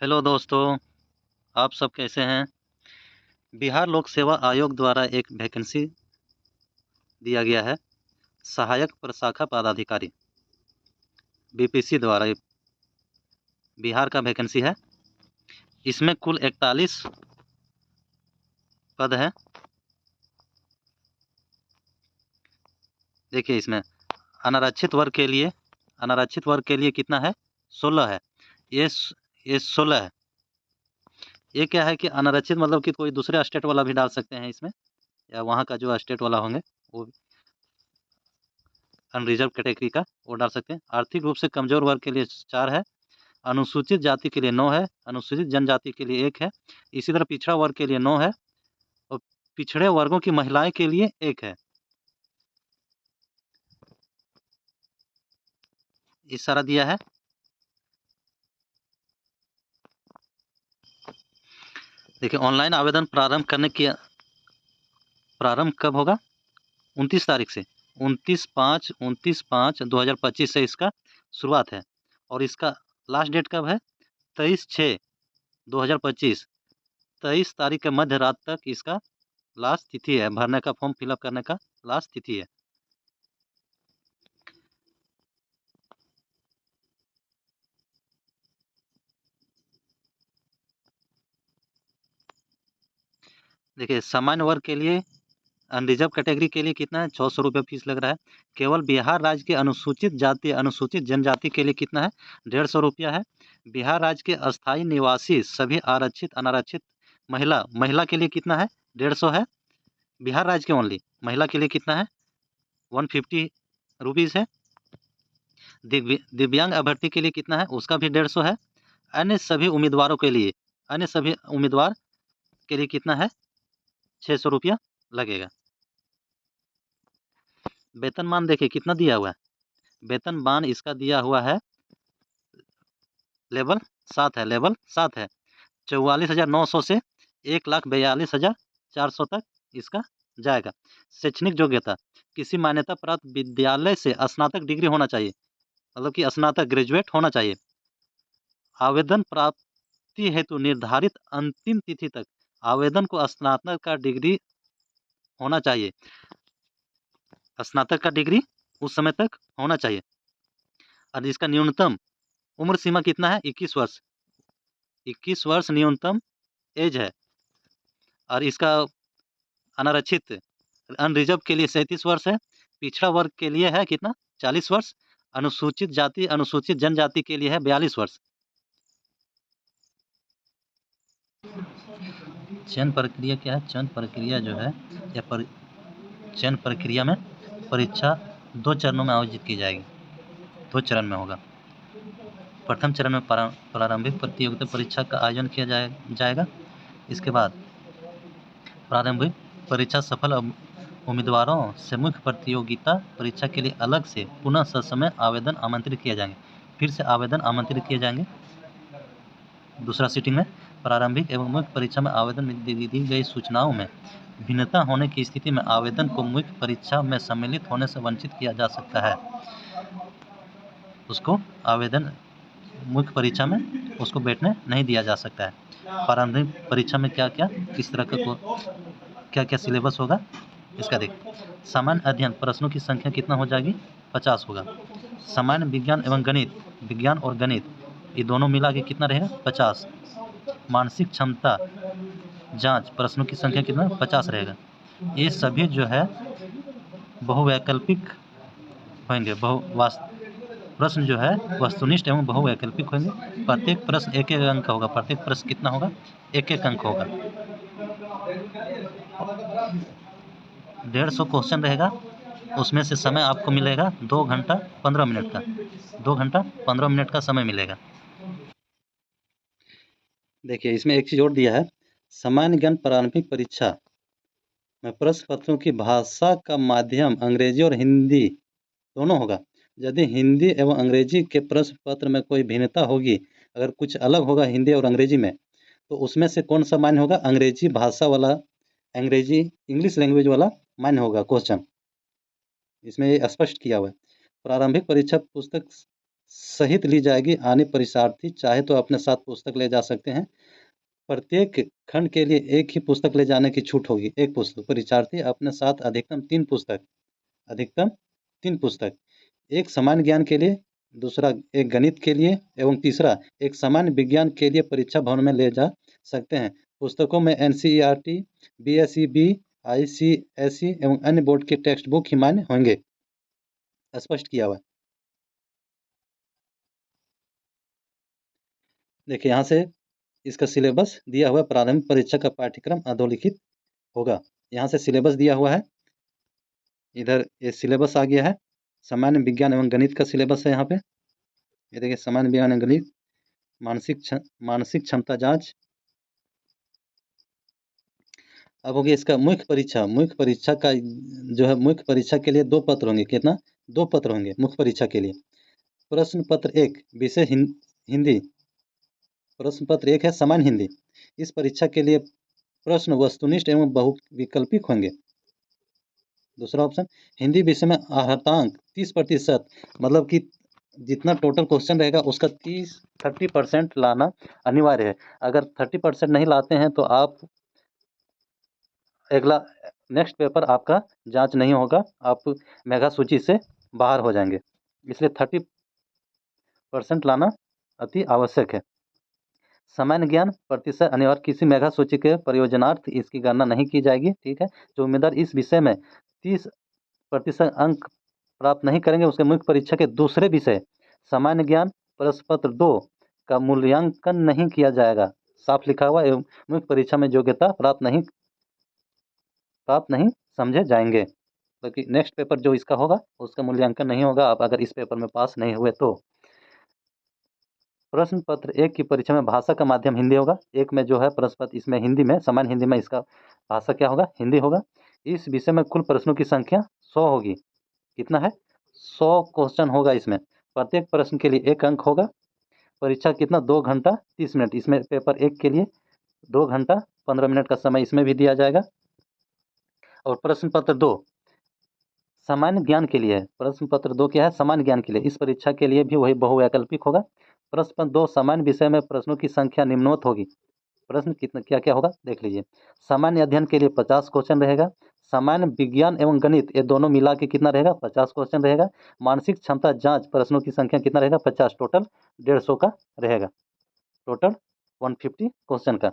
Hello दोस्तों, आप सब कैसे हैं? बिहार लोक सेवा आयोग द्वारा एक वैकेंसी दिया गया है, सहायक प्रशाखा पदाधिकारी। बीपीसी द्वारा ये बिहार का वैकेंसी है। इसमें कुल 41 पद हैं। देखिए इसमें अनारक्षित वर्ग के लिए कितना है? 16 है। ये 16 है। ये क्या है कि अनारक्षित मतलब कि कोई दूसरे स्टेट वाला भी डाल सकते हैं इसमें, या वहाँ का जो स्टेट वाला होंगे वो अनरिजर्व कैटेगरी का वो डाल सकते हैं। आर्थिक रूप से कमजोर वर्ग के लिए 4 है, अनुसूचित जाति के लिए 9 है, अनुसूचित जनजाति के लिए 1 है, इसी तरह पिछड़ा वर्ग के लिए 9 है और पिछड़े वर्गों की महिलाएं के लिए 1 है। इस सारा दिया है। देखिए ऑनलाइन आवेदन प्रारंभ कब होगा? 29 तारीख से 29/5/2025 से इसका शुरुआत है और इसका लास्ट डेट कब है? 23/6/2025। 23 तारीख के मध्य रात तक इसका लास्ट तिथि है, भरने का फॉर्म फिलअप करने का लास्ट तिथि है। देखिए सामान्य वर्ग के लिए अनरिजर्व कैटेगरी के लिए कितना है? 600 रुपये फीस लग रहा है। केवल बिहार राज्य के अनुसूचित जाति अनुसूचित जनजाति के लिए कितना है? 150 रुपया है। बिहार राज्य के अस्थायी निवासी सभी आरक्षित अनारक्षित महिला के लिए कितना है? 150 है। बिहार राज्य के ओनली महिला के लिए कितना है? 150 रुपीज़ है। दिव्यांग अभ्यर्थी के लिए कितना है? उसका भी 150 है। अन्य सभी उम्मीदवार के लिए कितना है? 600 रुपया लगेगा। वेतनमान देखिए कितना दिया हुआ है। वेतनमान इसका दिया हुआ है लेवल 7 है। 44,900 से 1,42,400 तक इसका जाएगा। शैक्षणिक योग्यता किसी मान्यता प्राप्त विद्यालय से स्नातक डिग्री होना चाहिए, मतलब कि स्नातक ग्रेजुएट होना चाहिए। आवेदन प्राप्ति हेतु निर्धारित अंतिम तिथि तक आवेदन को स्नातक का डिग्री होना चाहिए। स्नातक का डिग्री उस समय तक होना चाहिए। और इसका न्यूनतम उम्र सीमा कितना है? 21 वर्ष। 21 वर्ष न्यूनतम एज है। और इसका अनारक्षित अनरिजर्व के लिए 37 वर्ष है। पिछड़ा वर्ग के लिए है कितना? 40 वर्ष। अनुसूचित जाति अनुसूचित जनजाति के लिए है 42 वर्ष। चयन प्रक्रिया क्या है? चयन प्रक्रिया जो है चयन प्रक्रिया में परीक्षा 2 चरणों में आयोजित की जाएगी। 2 चरण में होगा। प्रथम चरण में प्रारंभिक प्रतियोगिता परीक्षा का आयोजन किया जाएगा। इसके बाद प्रारंभिक परीक्षा सफल उम्मीदवारों से मुख्य प्रतियोगिता परीक्षा के लिए अलग से पुनः ससमय आवेदन आमंत्रित किए जाएंगे। फिर से आवेदन आमंत्रित किए जाएंगे दूसरा सीटिंग में। प्रारंभिक एवं मुख्य परीक्षा में आवेदन में दी गई सूचनाओं में भिन्नता होने की स्थिति में आवेदन को मुख्य परीक्षा में सम्मिलित होने से वंचित किया जा सकता है। उसको आवेदन मुख्य परीक्षा में उसको बैठने नहीं दिया जा सकता है। प्रारंभिक परीक्षा में क्या क्या किस तरह का क्या क्या सिलेबस होगा इसका देख। सामान्य अध्ययन प्रश्नों की संख्या कितना हो जाएगी? 50 होगा। सामान्य विज्ञान और गणित ये दोनों मिला के कितना रहेगा? 50। मानसिक क्षमता जांच प्रश्नों की संख्या कितना? 50 रहेगा। ये सभी जो है बहुवैकल्पिक होंगे। प्रश्न जो है वस्तुनिष्ठ एवं बहुवैकल्पिक होंगे। प्रत्येक प्रश्न 1-1 अंक का होगा। प्रत्येक प्रश्न कितना होगा? 1-1 अंक होगा। 150 क्वेश्चन रहेगा। उसमें से समय आपको मिलेगा 2 घंटा 15 मिनट का। 2 घंटा 15 मिनट का समय मिलेगा। देखिए इसमें एक चीज़ और दिया है। सामान्य ज्ञान प्रारंभिक परीक्षा में प्रश्न पत्रों की भाषा का माध्यम अंग्रेजी और हिंदी दोनों होगा। यदि हिंदी एवं अंग्रेजी के प्रश्न पत्र में कोई भिन्नता होगी, अगर कुछ अलग होगा हिंदी और अंग्रेजी में, तो उसमें से कौन सा मान्य होगा? अंग्रेजी भाषा वाला, अंग्रेजी इंग्लिश लैंग्वेज वाला मान्य होगा क्वेश्चन। इसमें ये स्पष्ट किया हुआ है। प्रारंभिक परीक्षा पुस्तक सहित ली जाएगी। आने परीक्षार्थी चाहे तो अपने साथ पुस्तक ले जा सकते हैं। प्रत्येक खंड के लिए एक ही पुस्तक ले जाने की छूट होगी। एक पुस्तक परीक्षार्थी अपने साथ अधिकतम 3 पुस्तक, एक सामान्य ज्ञान के लिए, दूसरा एक गणित के लिए एवं तीसरा एक सामान्य विज्ञान के लिए परीक्षा भवन में ले जा सकते हैं। पुस्तकों में NCERT, BSEB, ICSE एवं अन्य बोर्ड के टेक्स्ट बुक ही मान्य होंगे। स्पष्ट किया हुआ है। देखिए यहाँ से इसका सिलेबस दिया हुआ है। प्रारंभिक परीक्षा का पाठ्यक्रम अधोलिखित होगा। यहाँ से सिलेबस दिया हुआ है। इधर ये सिलेबस आ गया है। सामान्य विज्ञान एवं गणित का सिलेबस है यहाँ पे। ये देखिए सामान्य विज्ञान एवं गणित, मानसिक क्षमता जांच। अब हो गया इसका मुख्य परीक्षा। मुख्य परीक्षा का जो है, मुख्य परीक्षा के लिए 2 पत्र होंगे। कितना? 2 पत्र होंगे मुख्य परीक्षा के लिए। प्रश्न पत्र 1 विषय हिंदी। प्रश्न पत्र 1 है सामान्य हिंदी। इस परीक्षा के लिए प्रश्न वस्तुनिष्ठ एवं बहुविकल्पिक होंगे। दूसरा ऑप्शन, हिंदी विषय में अर्हतांक 30%, मतलब कि जितना टोटल क्वेश्चन रहेगा उसका 30% लाना अनिवार्य है। अगर 30% नहीं लाते हैं तो आप अगला नेक्स्ट पेपर आपका जांच नहीं होगा, आप मेगा सूची से बाहर हो जाएंगे। इसलिए 30% लाना अति आवश्यक है। सामान्य ज्ञान प्रतिशत अनिवार्य, किसी मेगा सूची के प्रयोजनार्थ इसकी गणना नहीं की जाएगी। ठीक है। जो उम्मीदवार इस विषय में 30% अंक प्राप्त नहीं करेंगे, उसके मुख्य परीक्षा के दूसरे विषय सामान्य ज्ञान प्रश्न पत्र 2 का मूल्यांकन नहीं किया जाएगा। साफ लिखा हुआ एवं मुख्य परीक्षा में योग्यता प्राप्त नहीं समझे जाएंगे। क्योंकि नेक्स्ट पेपर जो इसका होगा उसका मूल्यांकन नहीं होगा, आप अगर इस पेपर में पास नहीं हुए तो। प्रश्न पत्र 1 की परीक्षा में भाषा का माध्यम हिंदी होगा। एक में जो है प्रश्न पत्र इसमें हिंदी में, सामान्य हिंदी में इसका भाषा क्या होगा? हिंदी होगा। इस विषय में कुल प्रश्नों की संख्या 100 होगी। कितना है? 100 क्वेश्चन होगा इसमें। प्रत्येक प्रश्न के लिए 1 अंक होगा। परीक्षा कितना? 2 घंटा 30 मिनट। इसमें पेपर 1 के लिए 2 घंटा 15 मिनट का समय इसमें भी दिया जाएगा। और प्रश्न पत्र 2 सामान्य ज्ञान के लिए है। प्रश्न पत्र 2 क्या है? सामान्य ज्ञान के लिए। इस परीक्षा के लिए भी वही बहुवैकल्पिक होगा। प्रश्न पत्र 2 सामान्य विषय में प्रश्नों की संख्या निम्नवत होगी। प्रश्न कितना क्या क्या होगा देख लीजिए। सामान्य अध्ययन के लिए 50 क्वेश्चन रहेगा। सामान्य विज्ञान एवं गणित ये दोनों मिला के कितना रहेगा? 50 क्वेश्चन रहेगा। मानसिक क्षमता जांच प्रश्नों की संख्या कितना रहेगा? 50। टोटल 150 का रहेगा। टोटल 150 क्वेश्चन का।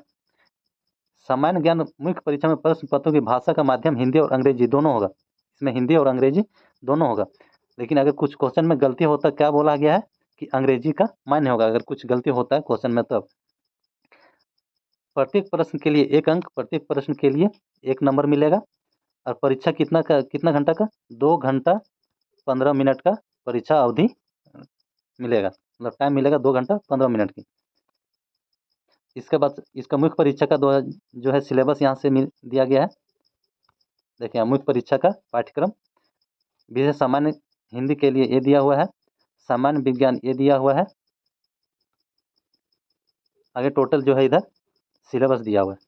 सामान्य ज्ञान मुख्य परीक्षा में प्रश्न पत्रों की भाषा का माध्यम हिंदी और अंग्रेजी दोनों होगा। इसमें हिंदी और अंग्रेजी दोनों होगा। लेकिन अगर कुछ क्वेश्चन में गलती होता, क्या बोला गया है कि अंग्रेजी का मान्य होगा अगर कुछ गलती होता है क्वेश्चन में। तब प्रत्येक प्रश्न के लिए 1 अंक, प्रत्येक प्रश्न के लिए 1 नंबर मिलेगा। और परीक्षा कितना घंटा का? 2 घंटा 15 मिनट का परीक्षा अवधि मिलेगा, मतलब टाइम मिलेगा 2 घंटा 15 मिनट की। इसके बाद इसका मुख्य परीक्षा का जो है सिलेबस यहाँ से दिया गया है। देखिए मुख्य परीक्षा का पाठ्यक्रम विषय सामान्य हिंदी के लिए ये दिया हुआ है, सामान्य विज्ञान ये दिया हुआ है। आगे टोटल जो है इधर सिलेबस दिया हुआ है।